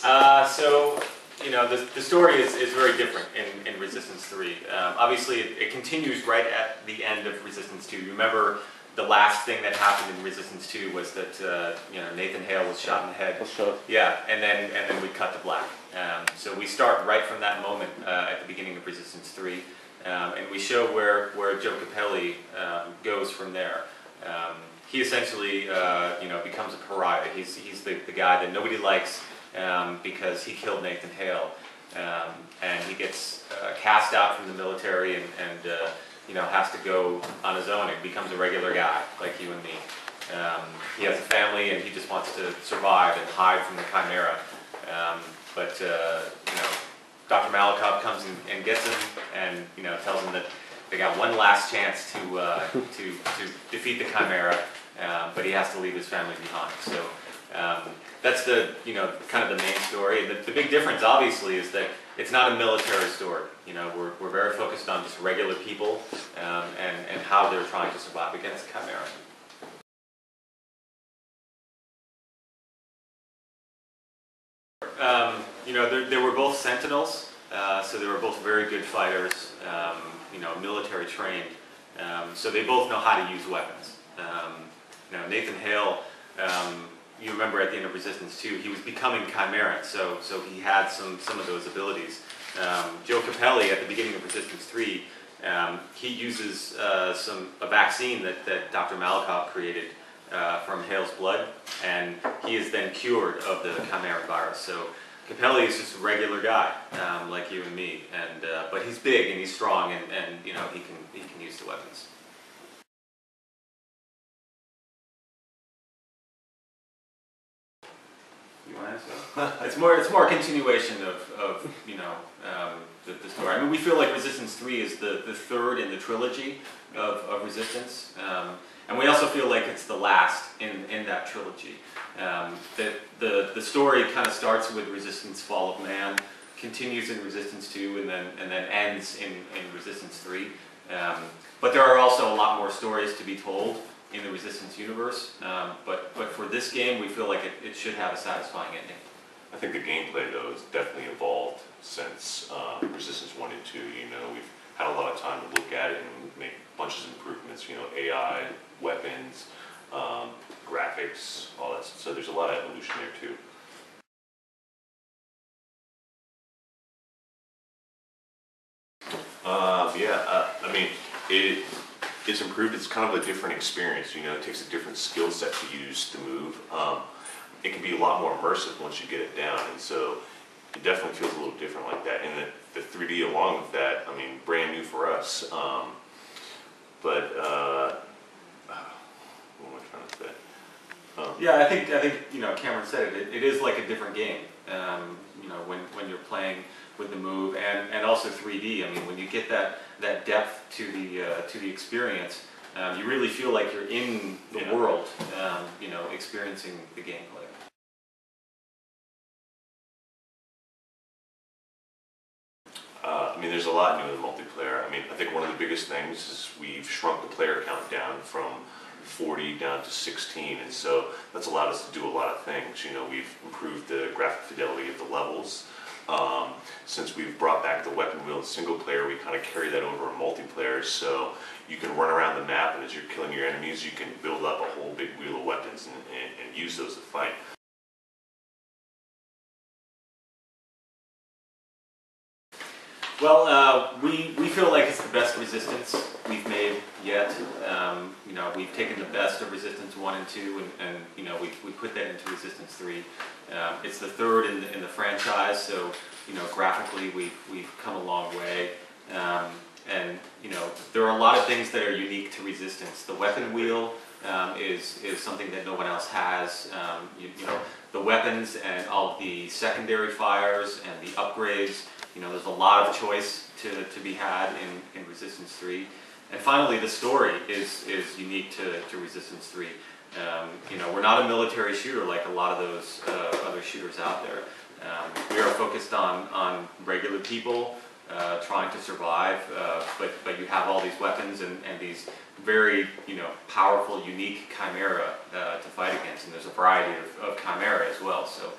So, the story is very different in Resistance 3. Obviously, it continues right at the end of Resistance 2. You remember the last thing that happened in Resistance 2 was that Nathan Hale was shot in the head. Yeah, and then we cut to black. So we start right from that moment at the beginning of Resistance 3, and we show where Joe Capelli goes from there. He essentially becomes a pariah. He's the guy that nobody likes because he killed Nathan Hale, and he gets cast out from the military and has to go on his own. He becomes a regular guy like you and me. He has a family and he just wants to survive and hide from the Chimera. But Dr. Malakov comes and gets him and tells him that they got one last chance to defeat the Chimera, but he has to leave his family behind. So that's the kind of the main story. The big difference, obviously, is that it's not a military story. We're very focused on just regular people and how they're trying to survive against the Chimera. They were both Sentinels, so they were both very good fighters, military trained, so they both know how to use weapons. Nathan Hale, you remember at the end of Resistance 2, he was becoming Chimeran, so he had some of those abilities. Joe Capelli, at the beginning of Resistance 3, he uses a vaccine that Dr. Malakov created from Hale's blood, and he is then cured of the Chimeran virus. So Capelli is just a regular guy, like you and me, but he's big and he's strong, and he can use the weapons. You want to answer that? It's more a continuation of the story. I mean, we feel like Resistance 3 is the third in the trilogy of Resistance. And we also feel like it's the last in that trilogy. The story kind of starts with Resistance Fall of Man, continues in Resistance 2, and then ends in Resistance 3. But there are also a lot more stories to be told in the Resistance universe. But for this game, we feel like it should have a satisfying ending. I think the gameplay, though, has definitely evolved since Resistance 1 and 2. We've had a lot of time to look at it and make bunches of improvements. AI, weapons, graphics, all that. So there's a lot of evolution there too. I mean, it's improved. It's kind of a different experience. It takes a different skill set to use to move. It can be a lot more immersive once you get it down, and so it definitely feels a little different like that. And the 3D along with that, I mean, brand new for us. What am I trying to say? Yeah, I think Cameron said it. It is like a different game. When you're playing with the move and also 3D. I mean, when you get that depth to the experience, you really feel like you're in the world. Experiencing the gameplay. I mean, there's a lot new in the multiplayer. I mean, I think one of the biggest things is we've shrunk the player count down from 40 down to 16, and so that's allowed us to do a lot of things. We've improved the graphic fidelity of the levels. Since we've brought back the weapon wheel in single player, we kind of carry that over in multiplayer, so you can run around the map, and as you're killing your enemies, you can build up a whole big wheel of weapons and use those to fight. Well, we feel like it's the best Resistance we've made yet. We've taken the best of Resistance 1 and 2, and we put that into Resistance 3. It's the third in the franchise, so graphically we've come a long way. And there are a lot of things that are unique to Resistance. The weapon wheel is something that no one else has. The weapons and all of the secondary fires and the upgrades. There's a lot of choice to be had in Resistance 3. And finally, the story is unique to Resistance 3. We're not a military shooter like a lot of those other shooters out there. We are focused on regular people trying to survive, but you have all these weapons and these very powerful, unique chimera to fight against, and there's a variety of chimera as well. So